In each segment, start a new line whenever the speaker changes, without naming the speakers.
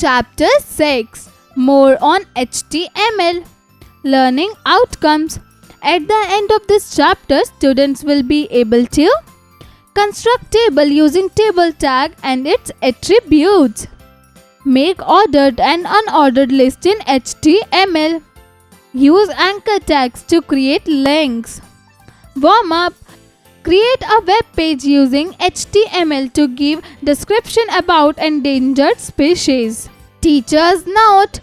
Chapter 6. More on HTML. Learning outcomes. At the end of this chapter, students will be able to construct table using table tag and its attributes. Make ordered and unordered list in HTML. Use anchor tags to create links. Warm up. Create a web page using HTML to give description about endangered species. Teacher's note.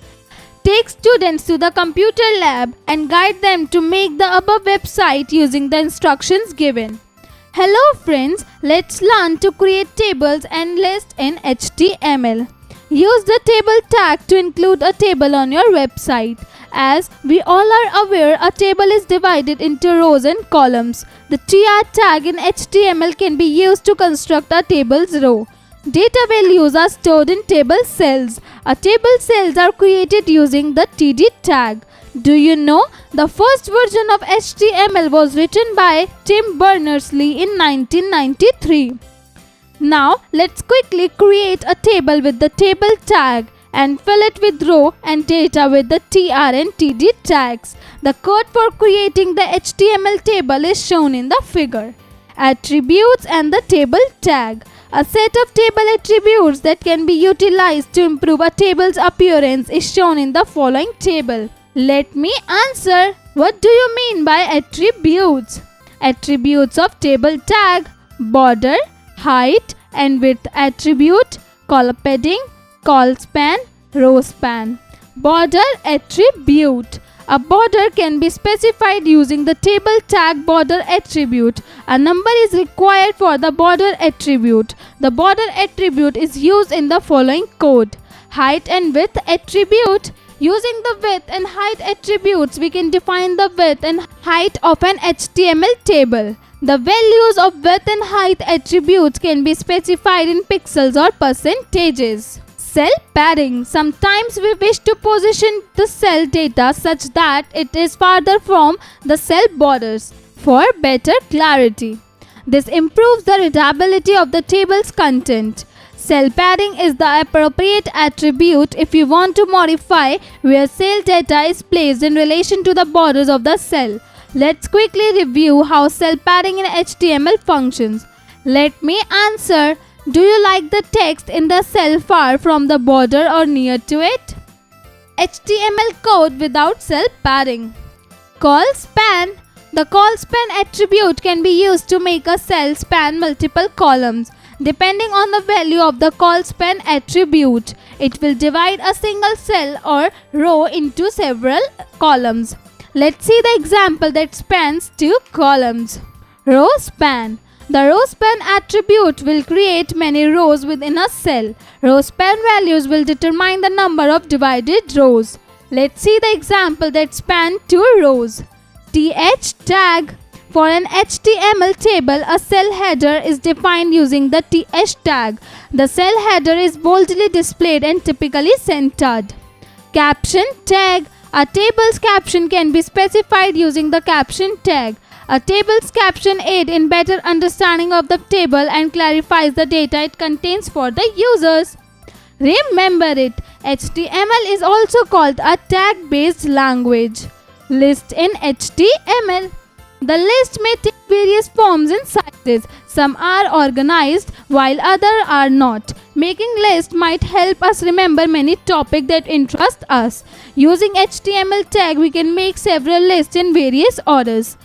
Take students to the computer lab and guide them to make the above website using the instructions given. Hello friends, let's learn to create tables and lists in HTML. Use the table tag to include a table on your website. As we all are aware, a table is divided into rows and columns. The tr tag in HTML can be used to construct a table's row. Data values are stored in table cells. A table cells are created using the td tag. Do you know the first version of HTML was written by Tim Berners-Lee in 1993. Now let's quickly create a table with the table tag and fill it with row and data with the tr and td tags. The code for creating the HTML table is shown in the figure. Attributes and the table tag. A set of table attributes that can be utilized to improve a table's appearance is shown in the following table. Let me answer. What do you mean by attributes? Attributes of table tag: border, height and width attribute, column padding, col span, row span. Border attribute. A border can be specified using the table tag border attribute. A number is required for the border attribute. The border attribute is used in the following code. Height and width attribute. Using the width and height attributes, we can define the width and height of an HTML table. The values of width and height attributes can be specified in pixels or percentages. Cell padding. Sometimes we wish to position the cell data such that it is farther from the cell borders for better clarity. This improves the readability of the table's content. Cell padding is the appropriate attribute if you want to modify where cell data is placed in relation to the borders of the cell. Let's quickly review how cell padding in HTML functions. Let me answer. Do you like the text in the cell far from the border or near to it? HTML code without cell padding. Col span. The col span attribute can be used to make a cell span multiple columns. Depending on the value of the col span attribute, it will divide a single cell or row into several columns. Let's see the example that spans 2 columns. Row span. The row span attribute will create many rows within a cell. Row span values will determine the number of divided rows. Let's see the example that span 2 rows. Th tag. For an HTML table, a cell header is defined using the th tag. The cell header is boldly displayed and typically centered. Caption tag. A table's caption can be specified using the caption tag. A table's caption aids in better understanding of the table and clarifies the data it contains for the users. Remember it, HTML is also called a tag-based language. List in HTML. The list may take various forms and sizes. Some are organized while others are not. Making lists might help us remember many topics that interest us. Using HTML tag, we can make several lists in various orders.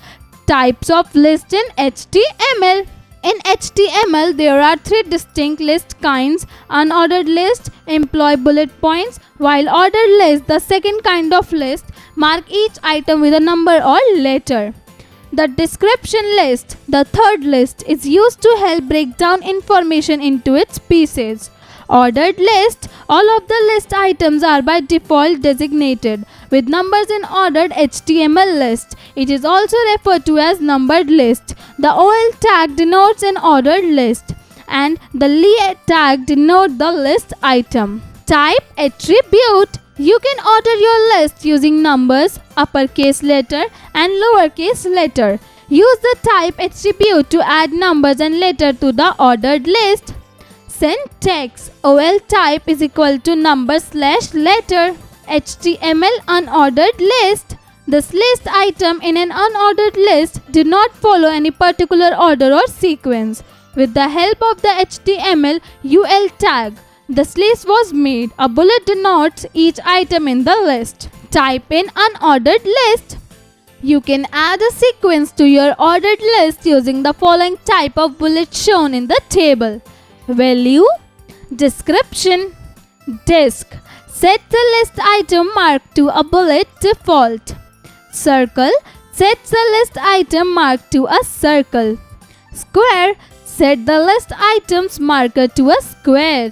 Types of lists in HTML. In HTML, there are 3 distinct list kinds: unordered list, employ bullet points, while ordered list, the second kind of list, mark each item with a number or letter. The description list, the third list, is used to help break down information into its pieces. Ordered list, all of the list items are by default designated with numbers in ordered HTML list. It is also referred to as numbered list. The OL tag denotes an ordered list and the LE tag denotes the list item. Type attribute. You can order your list using numbers, uppercase letter and lowercase letter. Use the type attribute to add numbers and letter to the ordered list. Syntax: OL type is equal to number/letter. HTML unordered list: this list item in an unordered list did not follow any particular order or sequence. With the help of the HTML UL tag, this list was made. A bullet denotes each item in the list. Type in unordered list. You can add a sequence to your ordered list using the following type of bullet shown in the table. Value, description, disk. Set the list item marked to a bullet default. Circle, sets the list item marked to a circle. Square, set the list item's marker to a square.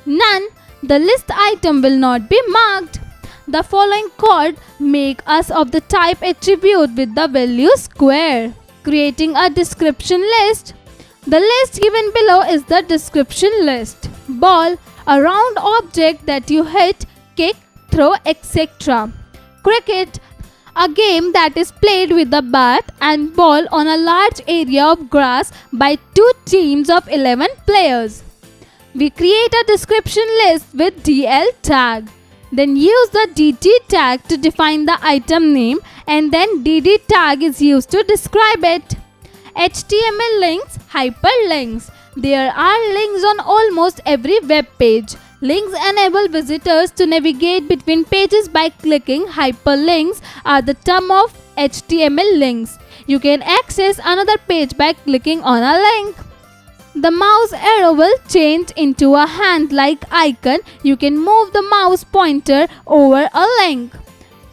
None, the list item will not be marked. The following code make us of the type attribute with the value square. Creating a description list. The list given below is the description list. Ball, a round object that you hit, kick, throw, etc. Cricket, a game that is played with a bat and ball on a large area of grass by two teams of 11 players. We create a description list with DL tag. Then use the DT tag to define the item name, and then DD tag is used to describe it. HTML links, hyperlinks. There are links on almost every web page. Links enable visitors to navigate between pages by clicking. Hyperlinks are the term of HTML links. You can access another page by clicking on a link. The mouse arrow will change into a hand-like icon. You can move the mouse pointer over a link.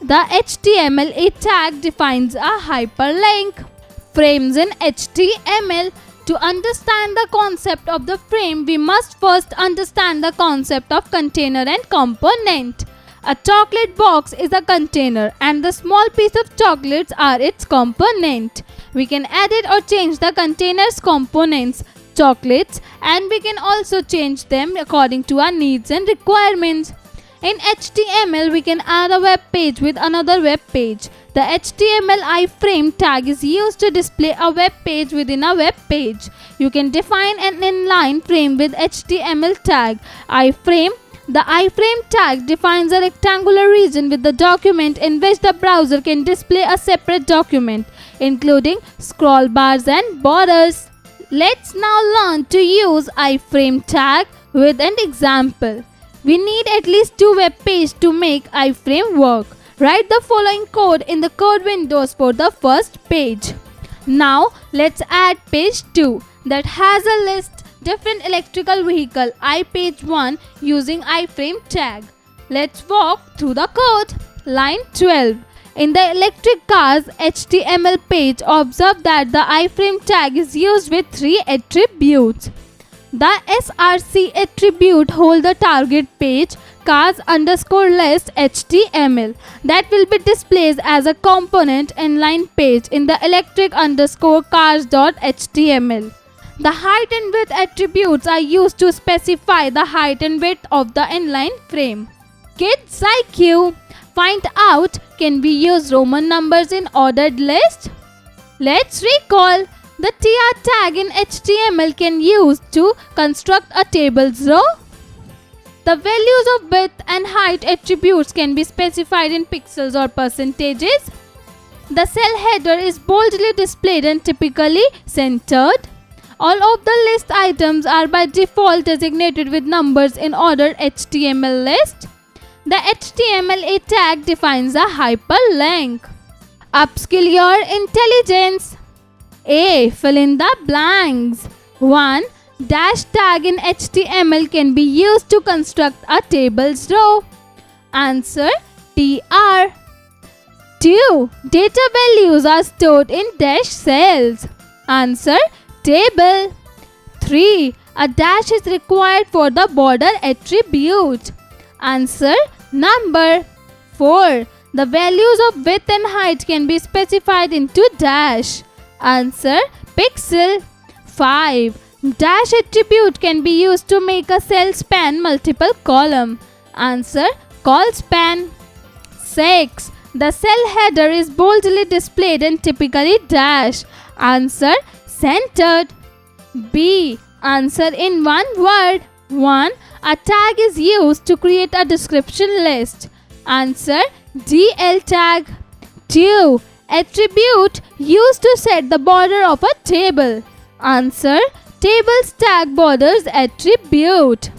The HTML tag defines a hyperlink. Frames in HTML. To understand the concept of the frame, we must first understand the concept of container and component. A chocolate box is a container and the small piece of chocolates are its component. We can edit or change the container's components, chocolates, and we can also change them according to our needs and requirements. In HTML, we can add a web page with another web page. The HTML iframe tag is used to display a web page within a web page. You can define an inline frame with HTML tag iframe. The iframe tag defines a rectangular region with the document in which the browser can display a separate document, including scroll bars and borders. Let's now learn to use iframe tag with an example. We need at least two web pages to make iframe work. Write the following code in the code windows for the first page. Now let's add page 2 that has a list different electrical vehicle page 1 using iframe tag. Let's walk through the code. Line 12. In the electric cars HTML page, observe that the iframe tag is used with 3 attributes. The src attribute hold the target page cars underscore list HTML that will be displayed as a component inline page in the electric underscore cars.html. The height and width attributes are used to specify the height and width of the inline frame. Kids IQ. Find out, can we use Roman numbers in ordered list? Let's recall. The tr tag in HTML can use to construct a tables row. The values of width and height attributes can be specified in pixels or percentages. The cell header is boldly displayed and typically centered. All of the list items are by default designated with numbers in ordered HTML list. The HTML tag defines a hyperlink. Upskill your intelligence. A. Fill in the blanks. 1. Dash tag in HTML can be used to construct a tables row. Answer: TR. 2. Data values are stored in dash cells. Answer: table. 3. A dash is required for the border attribute. Answer: number. 4. The values of width and height can be specified into dash. Answer: pixel. 5. Dash attribute can be used to make a cell span multiple column. Answer: col span. 6. The cell header is boldly displayed and typically dash. Answer: centered. B. Answer in one word. 1. A tag is used to create a description list. Answer: DL tag. 2. Attribute used to set the border of a table. Answer: tables tag borders attribute.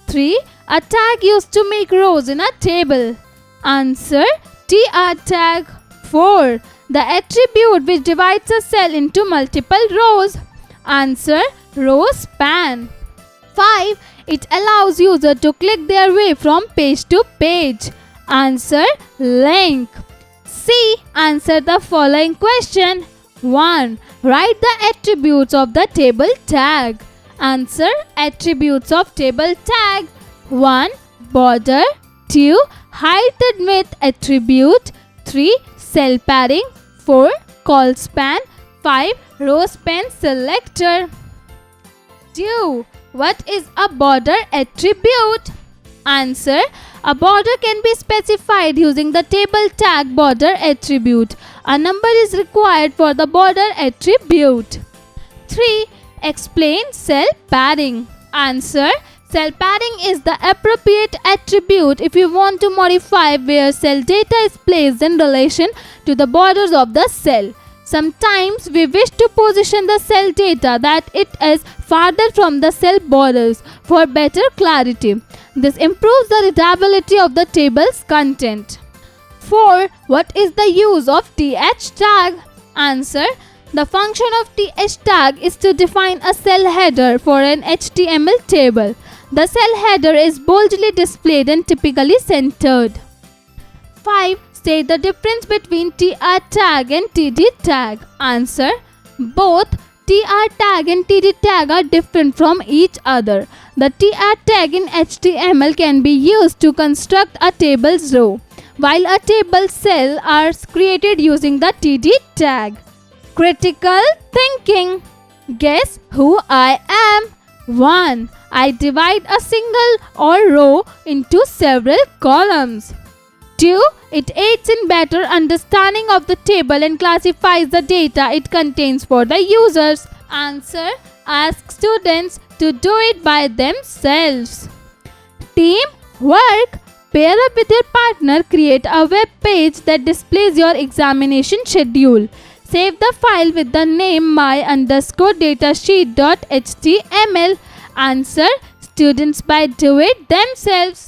3. A tag used to make rows in a table. Answer: TR tag. 4. The attribute which divides a cell into multiple rows. Answer: row span. 5. It allows user to click their way from page to page. Answer: link. C. Answer the following question. 1. Write the attributes of the table tag. Answer: attributes of table tag. 1. Border. 2. Height and width attribute. 3. Cell padding. 4. Call span. 5. Row span selector. 2. What is a border attribute? Answer: a border can be specified using the table tag border attribute. A number is required for the border attribute. 3. Explain cell padding. Answer: cell padding is the appropriate attribute if you want to modify where cell data is placed in relation to the borders of the cell. Sometimes we wish to position the cell data that it is farther from the cell borders for better clarity. This improves the readability of the table's content. 4. What is the use of TH tag? Answer: the function of TH tag is to define a cell header for an HTML table. The cell header is boldly displayed and typically centered. 5. State the difference between TR tag and TD tag. Answer: both TR tag and TD tag are different from each other. The TR tag in HTML can be used to construct a table's row, while a table cell are created using the TD tag. Critical thinking. Guess who I am. 1. I divide a single or row into several columns. 2. It aids in better understanding of the table and classifies the data it contains for the users. Answer: ask students to do it by themselves. Team work. Pair up with your partner, create a web page that displays your examination schedule. Save the file with the name my_datasheet.html. Answer: students by do it themselves.